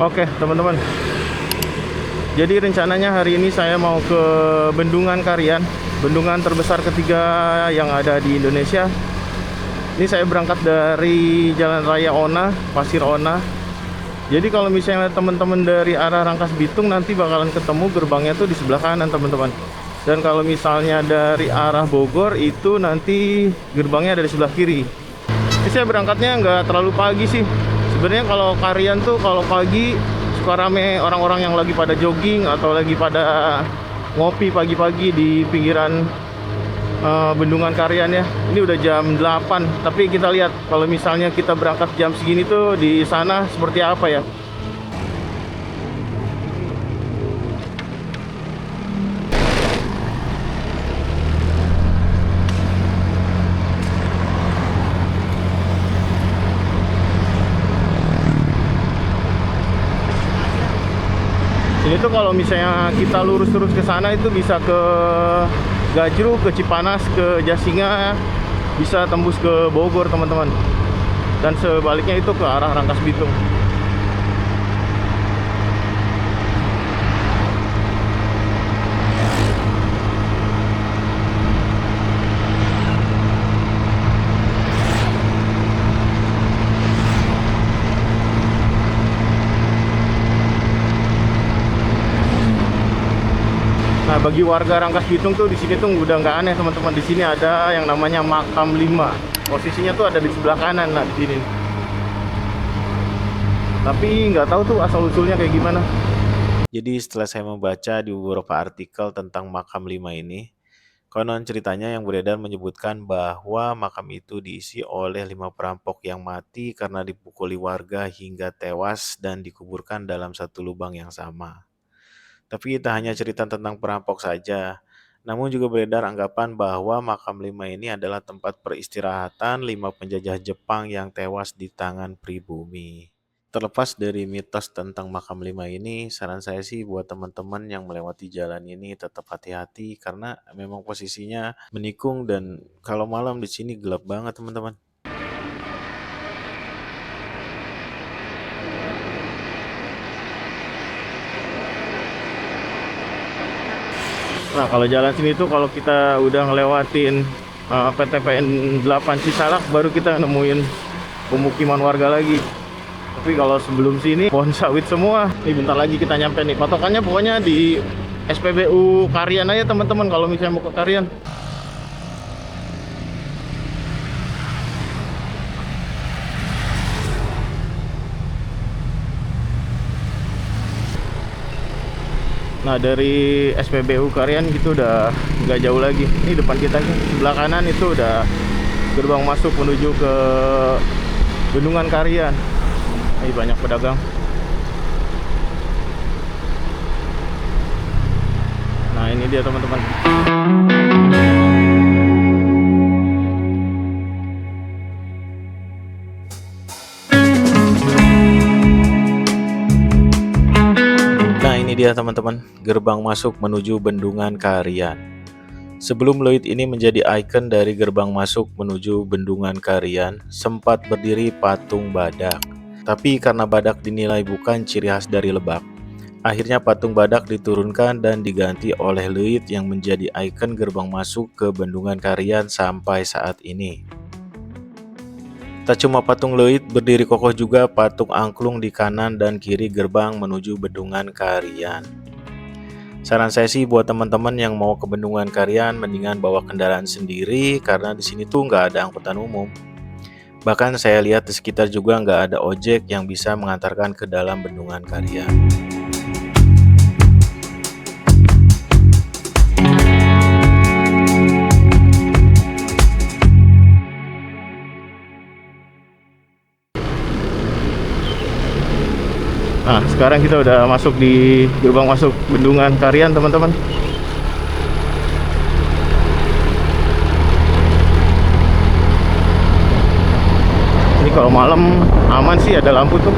Oke teman-teman, jadi rencananya hari ini saya mau ke Bendungan Karian, bendungan terbesar ketiga yang ada di Indonesia. Ini saya berangkat dari Jalan Raya Ona, Pasir Ona. Jadi kalau misalnya teman-teman dari arah Rangkas Bitung nanti bakalan ketemu gerbangnya tuh di sebelah kanan teman-teman. Dan kalau misalnya dari arah Bogor itu nanti gerbangnya ada di sebelah kiri. Ini saya berangkatnya nggak terlalu pagi sih. Sebenarnya kalau Karian tuh kalau pagi suka rame orang-orang yang lagi pada jogging atau lagi pada ngopi pagi-pagi di pinggiran Bendungan Karian ya. Ini udah jam 8, tapi kita lihat kalau misalnya kita berangkat jam segini tuh di sana seperti apa ya. Ini tuh kalau misalnya kita lurus terus ke sana itu bisa ke Gajru, ke Cipanas, ke Jasinga, bisa tembus ke Bogor teman-teman. Dan sebaliknya itu ke arah Rangkas Bitung. Nah, bagi warga Rangkas Bitung tuh di sini tuh udah nggak aneh teman-teman. Di sini ada yang namanya Makam 5. Posisinya tuh ada di sebelah kanan, nah di sini. Tapi nggak tahu tuh asal usulnya kayak gimana. Jadi setelah saya membaca di beberapa artikel tentang makam 5 ini, konon ceritanya yang beredar menyebutkan bahwa makam itu diisi oleh 5 perampok yang mati karena dipukuli warga hingga tewas dan dikuburkan dalam satu lubang yang sama. Tapi tak hanya cerita tentang perampok saja, namun juga beredar anggapan bahwa makam 5 ini adalah tempat peristirahatan 5 penjajah Jepang yang tewas di tangan pribumi. Terlepas dari mitos tentang makam 5 ini, saran saya sih buat teman-teman yang melewati jalan ini tetap hati-hati karena memang posisinya menikung dan kalau malam di sini gelap banget teman-teman. Nah, kalau jalan sini tuh kalau kita udah ngelewatin PTPN 8 Cisalak baru kita nemuin pemukiman warga lagi. Tapi kalau sebelum sini pohon sawit semua. Nih bentar lagi kita nyampe nih. Patokannya pokoknya di SPBU Karian aja teman-teman kalau misalnya mau ke Karian. Nah dari SPBU Karian gitu udah nggak jauh lagi. Ini depan kita nih, sebelah kanan itu udah gerbang masuk menuju ke Bendungan Karian. Ini banyak pedagang. Nah ini dia teman-teman. Nah ini dia teman-teman, gerbang masuk menuju Bendungan Karian. Sebelum Loit ini menjadi ikon dari gerbang masuk menuju Bendungan Karian, sempat berdiri patung badak. Tapi karena badak dinilai bukan ciri khas dari Lebak, akhirnya patung badak diturunkan dan diganti oleh Loit yang menjadi ikon gerbang masuk ke Bendungan Karian sampai saat ini. Tak cuma patung Loit, berdiri kokoh juga patung angklung di kanan dan kiri gerbang menuju Bendungan Karian. Saran saya sih buat teman-teman yang mau ke Bendungan Karian mendingan bawa kendaraan sendiri karena di sini tuh nggak ada angkutan umum. Bahkan saya lihat di sekitar juga nggak ada ojek yang bisa mengantarkan ke dalam Bendungan Karian. Nah sekarang kita udah masuk di gerbang masuk Bendungan Karian teman-teman. Ini kalau malam aman sih, ada lampu tuh.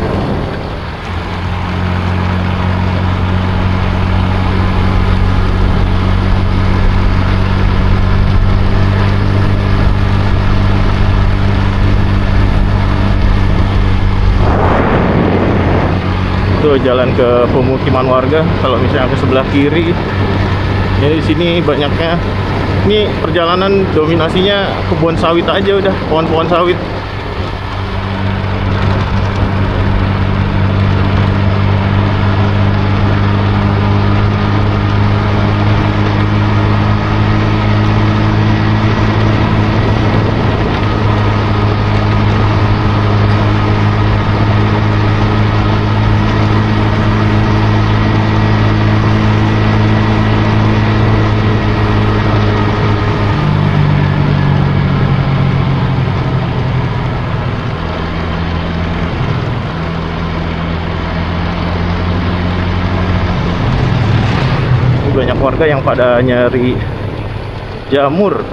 Tuh ke jalan ke pemukiman warga. Kalau misalnya ke sebelah kiri, ya di sini banyaknya. Ini perjalanan dominasinya kebun sawit aja, udah pohon-pohon sawit. Banyak warga yang pada nyari jamur.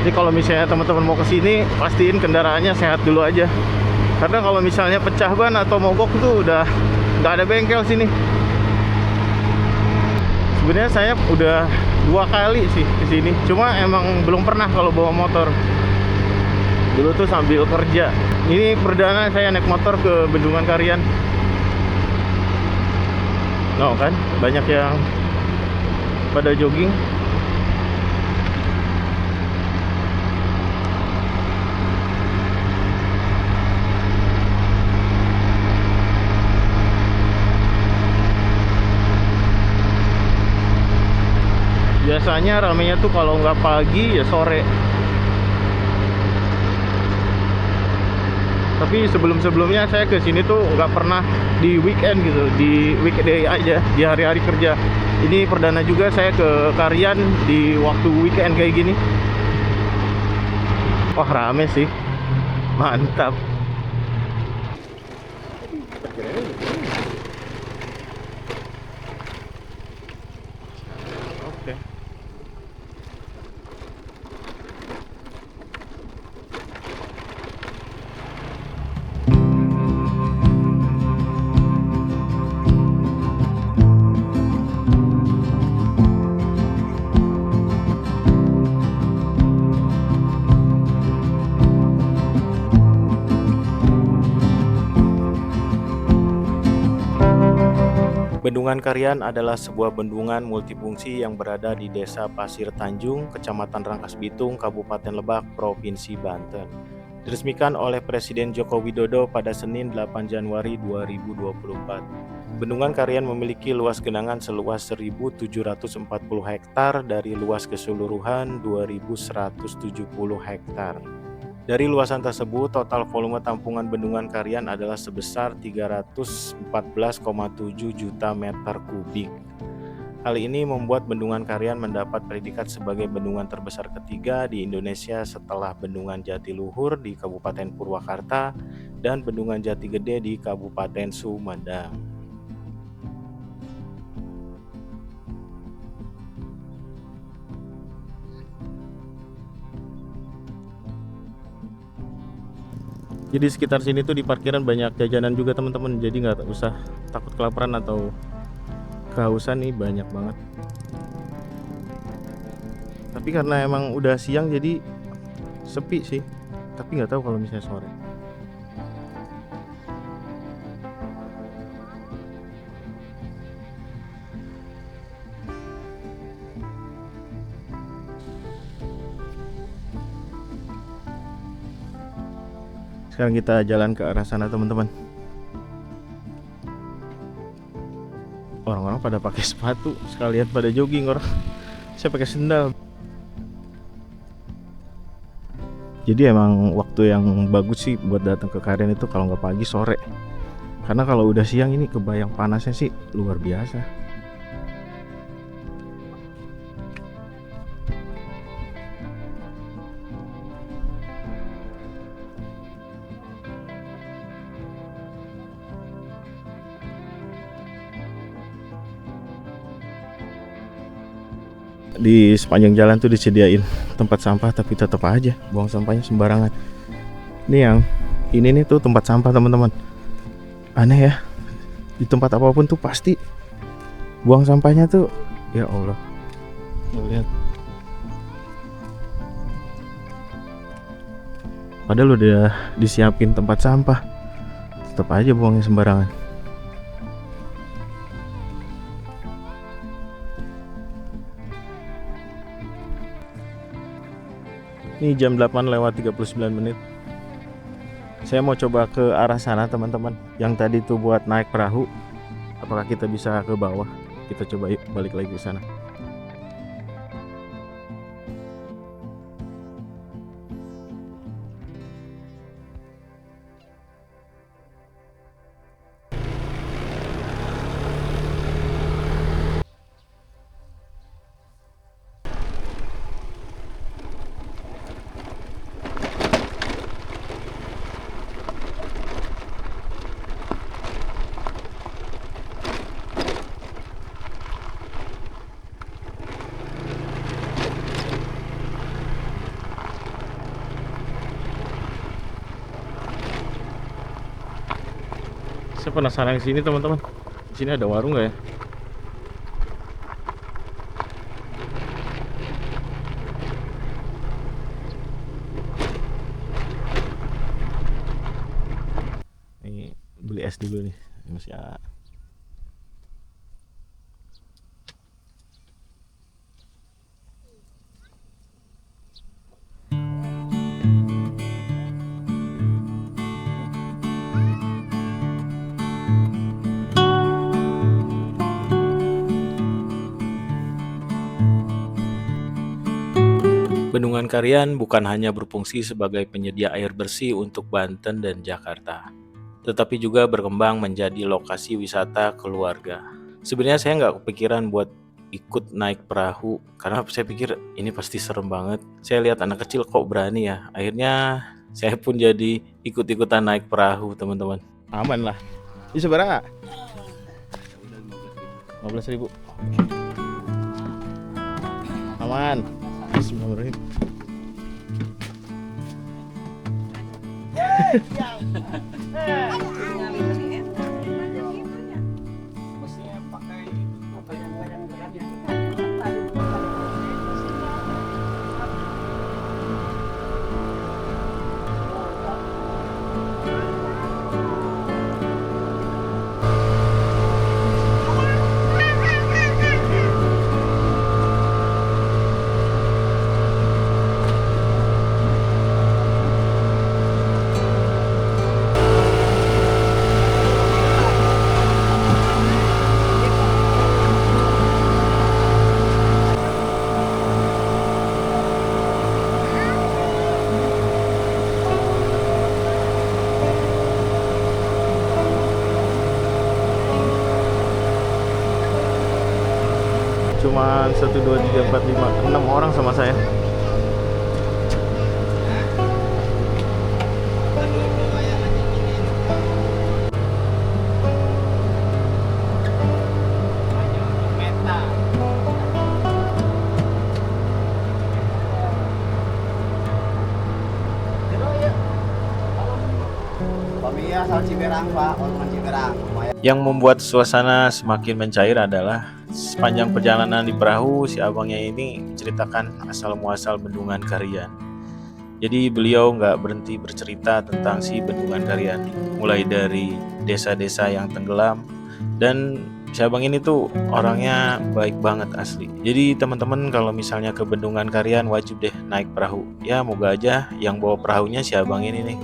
Jadi kalau misalnya teman-teman mau kesini, pastiin kendaraannya sehat dulu aja. Karena kalau misalnya pecah ban atau mogok tuh udah nggak ada bengkel sini. Sebenarnya saya udah 2 kali sih kesini, cuma emang belum pernah kalau bawa motor. Dulu tuh sambil kerja. Ini perdana saya naik motor ke Bendungan Karian. No kan, banyak yang pada jogging. Biasanya ramenya tuh kalau nggak pagi ya sore. Tapi sebelum-sebelumnya saya ke sini tuh nggak pernah di weekend gitu, di weekday aja, di hari-hari kerja. Ini perdana juga saya ke Karian di waktu weekend kayak gini. Wah, rame sih, mantap. Oke. Bendungan Karian adalah sebuah bendungan multifungsi yang berada di Desa Pasir Tanjung, Kecamatan Rangkas Bitung, Kabupaten Lebak, Provinsi Banten. Diresmikan oleh Presiden Joko Widodo pada Senin 8 Januari 2024. Bendungan Karian memiliki luas genangan seluas 1.740 hektar dari luas keseluruhan 2.170 hektar. Dari luasan tersebut, total volume tampungan Bendungan Karian adalah sebesar 314,7 juta meter kubik. Hal ini membuat Bendungan Karian mendapat predikat sebagai bendungan terbesar ketiga di Indonesia setelah Bendungan Jatiluhur di Kabupaten Purwakarta dan Bendungan Jatigede di Kabupaten Sumedang. Jadi sekitar sini tuh di parkiran banyak jajanan juga teman-teman. Jadi nggak usah takut kelaparan atau kehausan, nih banyak banget. Tapi karena emang udah siang jadi sepi sih. Tapi nggak tahu kalau misalnya sore. Sekarang kita jalan ke arah sana teman-teman. Orang-orang pada pakai sepatu, sekalian pada jogging orang. Saya pakai sendal. Jadi emang waktu yang bagus sih buat datang ke Karian itu kalau nggak pagi sore. Karena kalau udah siang ini kebayang panasnya sih luar biasa. di sepanjang jalan tuh disediain tempat sampah, tapi tetap aja buang sampahnya sembarangan. Ini nih tuh tempat sampah teman-teman. Aneh ya, di tempat apapun tuh pasti buang sampahnya tuh, ya Allah. Lihat, padahal udah disiapin tempat sampah, tetap aja buangnya sembarangan. Ini jam 8:39. Saya mau coba ke arah sana teman-teman. Yang tadi tuh buat naik perahu. Apakah kita bisa ke bawah? Kita coba yuk balik lagi ke sana. Saya penasaran di sini teman-teman. Di sini ada warung nggak ya? Nih beli es dulu nih. Ini masih ada. Bendungan Karian bukan hanya berfungsi sebagai penyedia air bersih untuk Banten dan Jakarta, tetapi juga berkembang menjadi lokasi wisata keluarga. Sebenarnya saya nggak kepikiran buat ikut naik perahu, karena saya pikir ini pasti serem banget. Saya lihat anak kecil kok berani ya, akhirnya saya pun jadi ikut-ikutan naik perahu teman-teman. Aman lah. Ini seberapa? 15.000. Aman. Bismillahirrahmanirrahim. Cuman 1, 2, 3, 4, 5, 6 orang sama saya. Yang membuat suasana semakin mencair adalah sepanjang perjalanan di perahu, si abangnya ini menceritakan asal-muasal Bendungan Karian. Jadi beliau nggak berhenti bercerita tentang si Bendungan Karian, mulai dari desa-desa yang tenggelam, dan si abang ini tuh orangnya baik banget asli. Jadi teman-teman kalau misalnya ke Bendungan Karian wajib deh naik perahu. Ya moga aja yang bawa perahunya si abang ini nih.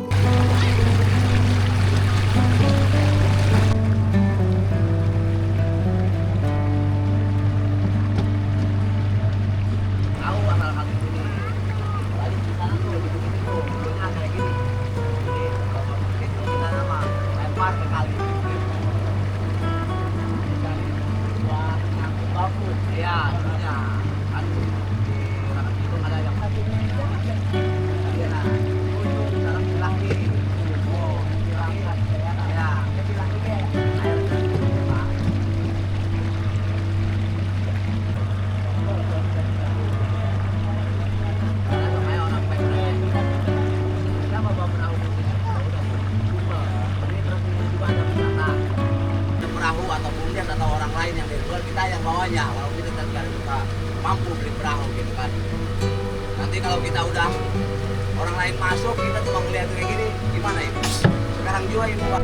main masuk kita cuma ngeliat kayak gini, gimana ya? Sekarang juga ini Pak.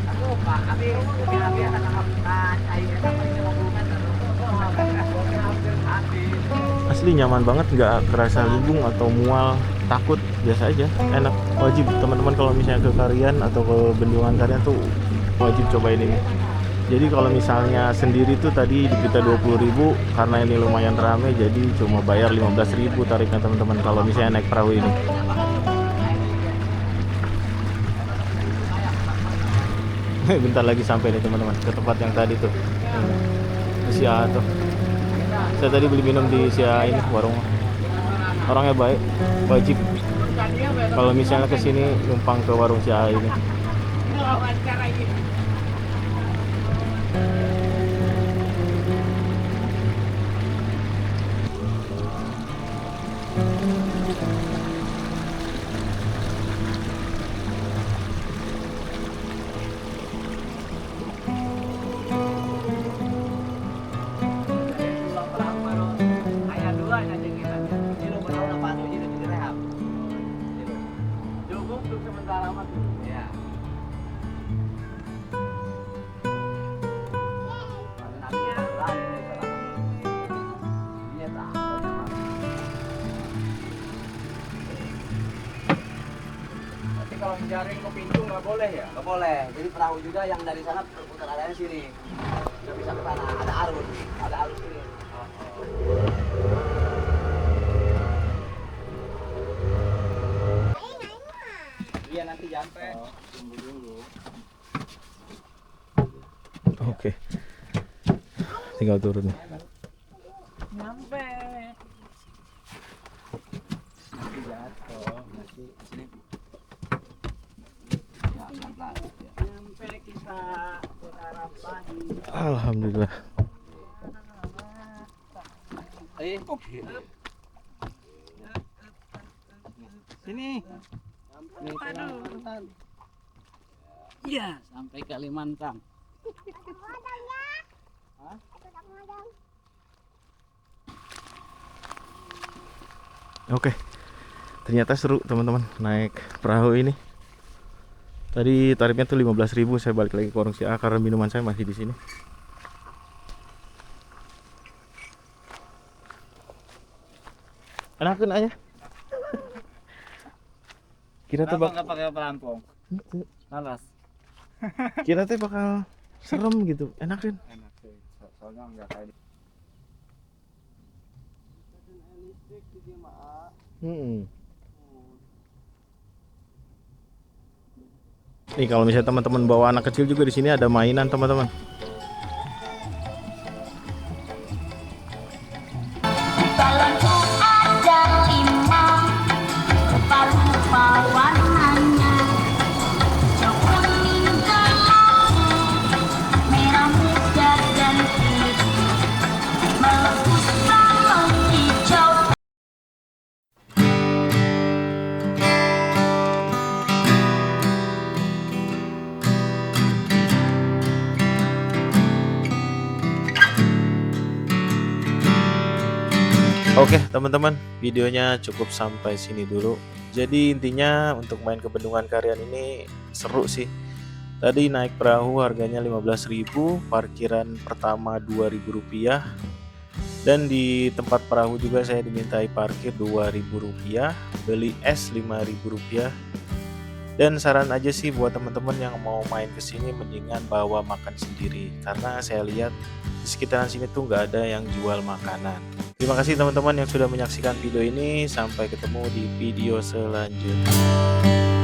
Aku Pak, abi akan nangkap airnya sampai 50 meter. Asli nyaman banget, nggak kerasa limbung atau mual, takut, biasa aja, enak. Wajib teman-teman kalau misalnya ke Karian atau ke Bendungan Karian tuh wajib cobain ini. Jadi kalau misalnya sendiri tuh tadi kita 20.000, karena ini lumayan rame jadi cuma bayar 15.000 tarifnya teman-teman kalau misalnya naik perahu ini. Bentar lagi sampai nih teman-teman ke tempat yang tadi tuh. Si A tuh. Saya tadi beli minum di si A ini, warung. Orangnya baik, wajib. Kalau misalnya ke sini numpang ke warung si A ini. Kalau menjaring ke pintu nggak boleh ya? Nggak boleh. Jadi perahu juga yang dari sana berputar arahnya sini. Nggak bisa ke sana. Ada arus. Ada arus sini. Iya nanti sampai. Tunggu dulu. Oke. Tinggal turun nih. Nyampe. Nanti jatuh. Nanti sini. Sampai kita harapan. Alhamdulillah. Sini. Iya, sampai Kalimantan. Oke. Ternyata seru teman-teman naik perahu ini. Tadi tarifnya tuh 15.000, saya balik lagi ke warung si A karena minuman saya masih di sini. Enakeun aja. Kira tuh Nggak pakai pelampung? Lalas. Kira tuh bakal serem gitu. Enakeun. Enak sih. Soalnya nggak kayak Nih kalau misalnya teman-teman bawa anak kecil juga di sini ada mainan teman-teman. Balonku ada 5, rupa-rupa warnanya, hijau kuning kelabu, merah muda dan biru, melukis balon hijau. Oke teman-teman, videonya cukup sampai sini dulu. Jadi intinya untuk main ke Bendungan Karian ini seru sih. Tadi naik perahu harganya 15.000, parkiran pertama Rp2.000, dan di tempat perahu juga saya dimintai parkir Rp2.000, beli es Rp5.000. Dan saran aja sih buat teman-teman yang mau main ke sini mendingan bawa makan sendiri, karena saya lihat di sekitaran sini tuh nggak ada yang jual makanan. Terima kasih teman-teman yang sudah menyaksikan video ini. Sampai ketemu di video selanjutnya.